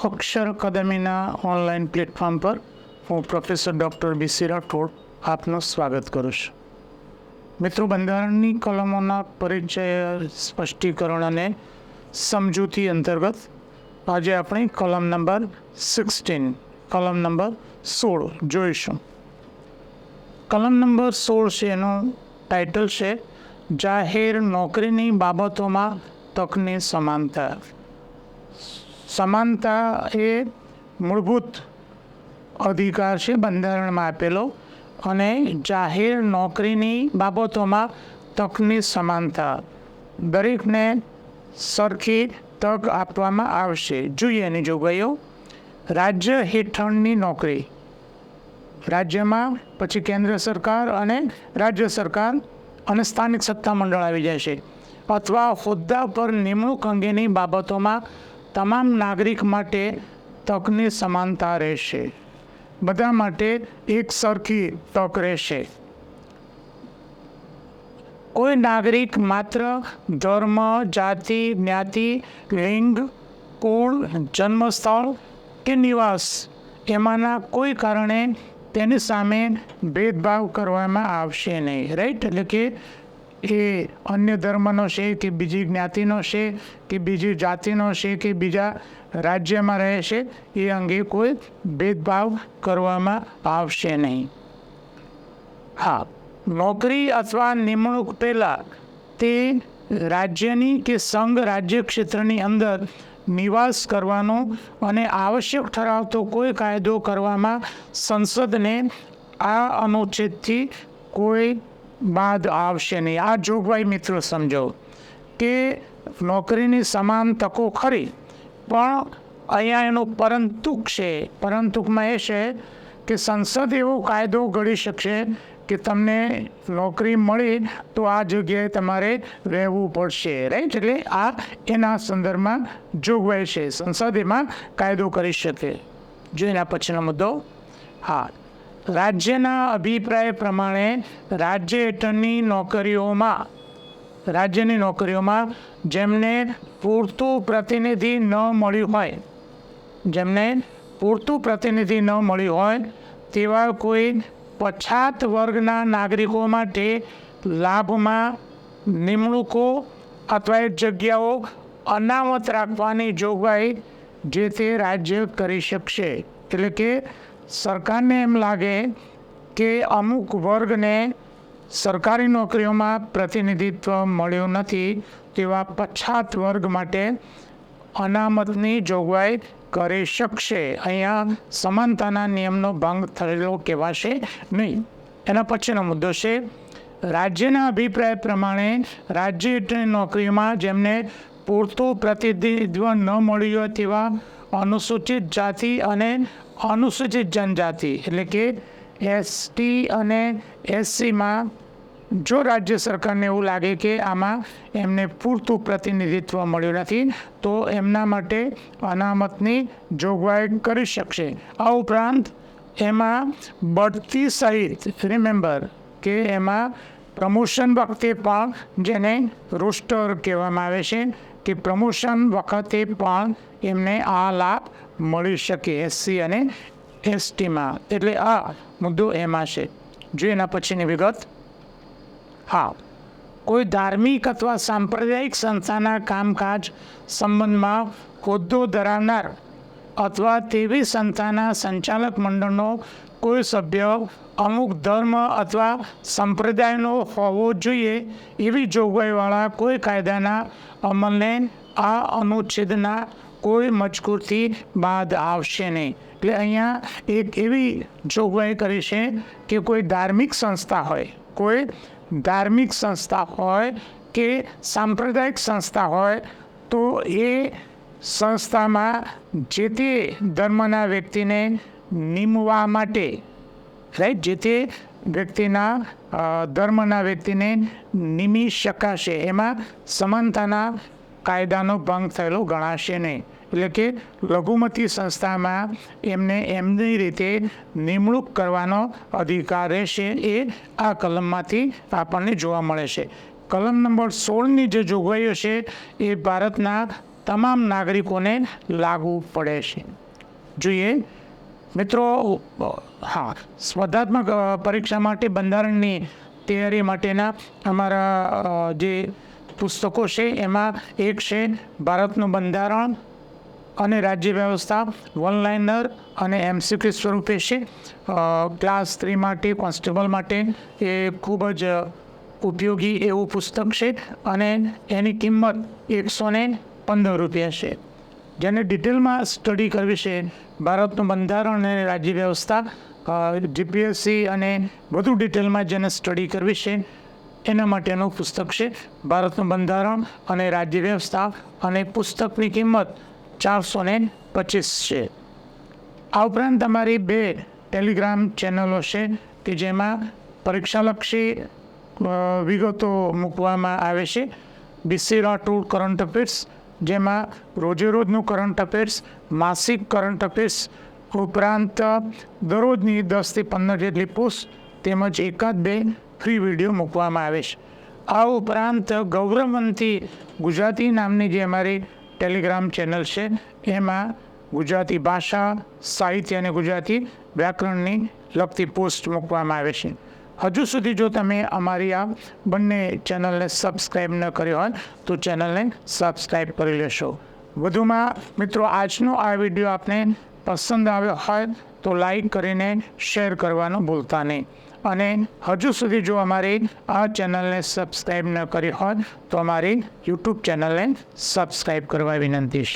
અક્ષર અકાદમીના online platform પર હું professor doctor BC Rathod આપનું સ્વાગત કરું છું. મિત્રો, બંધારણની કલમોના પરિચય, સ્પષ્ટીકરણ અને સમજૂતી અંતર્ગત આજે આપણે કલમ નંબર 16 કલમ નંબર 16 જોઈશું. કલમ નંબર 16 છે, એનું ટાઇટલ છે જાહેર નોકરીની બાબતોમાં તકની સમાનતા. સમાનતા એ મૂળભૂત અધિકાર છે બંધારણમાં આપેલો, અને જાહેર નોકરીની બાબતોમાં તકની સમાનતા, દરેકને સરખી તક આપવામાં આવશે. જોઈએ એની જોગવાઈઓ. રાજ્ય હેઠળની નોકરી, રાજ્યમાં પછી કેન્દ્ર સરકાર અને રાજ્ય સરકાર અને સ્થાનિક સત્તામંડળ આવી જાય છે, અથવા હોદ્દા પર નિમણૂક અંગેની બાબતોમાં તમામ નાગરિક માટે તકની સમાનતા રહેશે. બધા માટે એક સરખી તક રહેશે. કોઈ નાગરિક માત્ર ધર્મ, જાતિ, જ્ઞાતિ, લિંગ, કુળ, જન્મસ્થળ કે નિવાસ એમાંના કોઈ કારણે તેની સામે ભેદભાવ કરવામાં આવશે નહીં. રાઈટ? એટલે કે એ અન્ય ધર્મનો છે કે બીજી જ્ઞાતિનો છે કે બીજી જાતિનો છે કે બીજા રાજ્યમાં રહે છે, એ અંગે કોઈ ભેદભાવ કરવામાં આવશે નહીં. હા, નોકરી અથવા નિમણૂક પહેલાં તે રાજ્યની કે સંઘ રાજ્ય ક્ષેત્રની અંદર નિવાસ કરવાનો અને આવશ્યક ઠરાવતો કોઈ કાયદો કરવામાં સંસદને આ અનુચ્છેદથી કોઈ બાદ આવશે નહીં. આ જોગવાઈ મિત્રો સમજો કે નોકરીની સમાન તકો ખરી, પણ અહીંયા એનો પરંતુક છે. પરંતુકમાં એ છે કે સંસદ એવો કાયદો ઘડી શકશે કે તમને નોકરી મળી તો આ જગ્યાએ તમારે રહેવું પડશે. રાઈટ? એટલે આ એના સંદર્ભમાં જોગવાઈ છે. સંસદ એમાં કાયદો કરી શકે. જો એના પછીનો મુદ્દો. હા, રાજ્યના અભિપ્રાય પ્રમાણે રાજ્ય હેઠળની નોકરીઓમાં જેમને પૂરતું પ્રતિનિધિ ન મળ્યું હોય તેવા કોઈ પછાત વર્ગના નાગરિકો માટે લાભમાં નિમણૂકો અથવા જગ્યાઓ અનામત રાખવાની જોગવાઈ જે તે રાજ્ય કરી શકશે. એટલે કે સરકારને એમ લાગે કે અમુક વર્ગને સરકારી નોકરીઓમાં પ્રતિનિધિત્વ મળ્યું નથી, તેવા પછાત વર્ગ માટે અનામતની જોગવાઈ કરી શકશે. અહીંયા સમાનતાના નિયમનો ભંગ થયેલો કહેવાશે નહીં. એના પછીનો મુદ્દો છે રાજ્યના અભિપ્રાય પ્રમાણે રાજ્ય હેઠળની નોકરીમાં જેમને પૂરતું પ્રતિનિધિત્વ ન મળ્યું હોય તેવા અનુસૂચિત જાતિ અને અનુસૂચિત જનજાતિ એટલે કે ST અને SCમાં જો રાજ્ય સરકારને એવું લાગે કે આમાં એમને પૂરતું પ્રતિનિધિત્વ મળ્યું નથી તો એમના માટે અનામતની જોગવાઈ કરી શકશે. આ ઉપરાંત એમાં બઢતી સહિત રિમેમ્બર કે એમાં પ્રમોશન વખતે પણ, જેને રોસ્ટર કહેવામાં આવે છે, કે પ્રમોશન વખતે પણ એમને આ લાભ મળી શકે SC અને STમાં. એટલે આ મુદ્દો એમાં છે. જો એના પછીની વિગત. હા, કોઈ ધાર્મિક અથવા સાંપ્રદાયિક સંસ્થાના કામકાજ સંબંધમાં હોદ્દો ધરાવનાર અથવા તેવી સંસ્થાના સંચાલક મંડળનો કોઈ સભ્ય અમુક ધર્મ અથવા સંપ્રદાયનો હોવો જોઈએ એવી જોગવાઈવાળા કોઈ કાયદાના અમલને આ અનુચ્છેદના કોઈ મજકૂરથી બાદ આવશે નહીં. એટલે અહીંયા એક એવી જોગવાઈ કરી છે કે કોઈ ધાર્મિક સંસ્થા હોય કે સાંપ્રદાયિક સંસ્થા હોય તો એ સંસ્થામાં જે તે ધર્મના વ્યક્તિને નિમવા માટે, રાઈટ, જે તે વ્યક્તિના ધર્મના વ્યક્તિને નિમી શકાશે. એમાં સમાનતાના કાયદાનો ભંગ થયેલો ગણાશે નહીં. એટલે કે લઘુમતી સંસ્થામાં એમને એમની રીતે નિમણૂક કરવાનો અધિકાર રહેશે. એ આ કલમમાંથી આપણને જોવા મળે છે. કલમ નંબર 16ની જે જોગવાઈઓ છે એ ભારતના તમામ નાગરિકોને લાગુ પડે છે. જોઈએ મિત્રો, હા, સ્પર્ધાત્મક પરીક્ષા માટે બંધારણની તૈયારી માટેના અમારા જે પુસ્તકો છે એમાં એક છે ભારતનું બંધારણ અને રાજ્ય વ્યવસ્થા, વન લાઇનર અને MCQ સ્વરૂપે છે. ક્લાસ 3 માટે, કોન્સ્ટેબલ માટે એ ખૂબ જ ઉપયોગી એવું પુસ્તક છે અને એની કિંમત 115 રૂપિયા છે. જેને ડિટેલમાં સ્ટડી કરવી છે, ભારતનું બંધારણ અને રાજ્ય વ્યવસ્થા, GPSC અને વધુ ડિટેલમાં જેને સ્ટડી કરવી છે એના માટેનું પુસ્તક છે ભારતનું બંધારણ અને રાજ્ય વ્યવસ્થા, અને પુસ્તકની કિંમત 425 છે. આ ઉપરાંત તમારી 2 ટેલિગ્રામ ચેનલો છે કે જેમાં પરીક્ષાલક્ષી વિગતો મૂકવામાં આવે છે. BC રાઠોડ કરંટ અફેર્સ, જેમાં રોજે રોજનું કરંટ અફેર્સ, માસિક કરંટ અફેર્સ ઉપરાંત દરરોજની 10 થી 15 જેટલી પોસ્ટ તેમજ 1-2 ફ્રી વિડીયો મૂકવામાં આવે છે. આ ઉપરાંત ગૌરવવંતી ગુજરાતી નામની જે અમારી ટેલિગ્રામ ચેનલ છે એમાં ગુજરાતી ભાષા, સાહિત્ય અને ગુજરાતી વ્યાકરણની લગતી પોસ્ટ મૂકવામાં આવે છે. હજુ સુધી જો તમે અમારી આ બંને ચેનલને સબસ્ક્રાઈબ ન કરી હોય તો ચેનલને સબસ્ક્રાઈબ કરી લેશો. વધુમાં મિત્રો, આજનો આ વિડીયો આપને પસંદ આવ્યો હોય તો લાઈક કરીને શેર કરવાનું ભૂલતા નહીં. અને હજુ સુધી જો અમારી આ ચેનલને સબસ્ક્રાઈબ ન કરી હોય તો અમારી YouTube ચેનલને સબસ્ક્રાઈબ કરવા વિનંતી છે.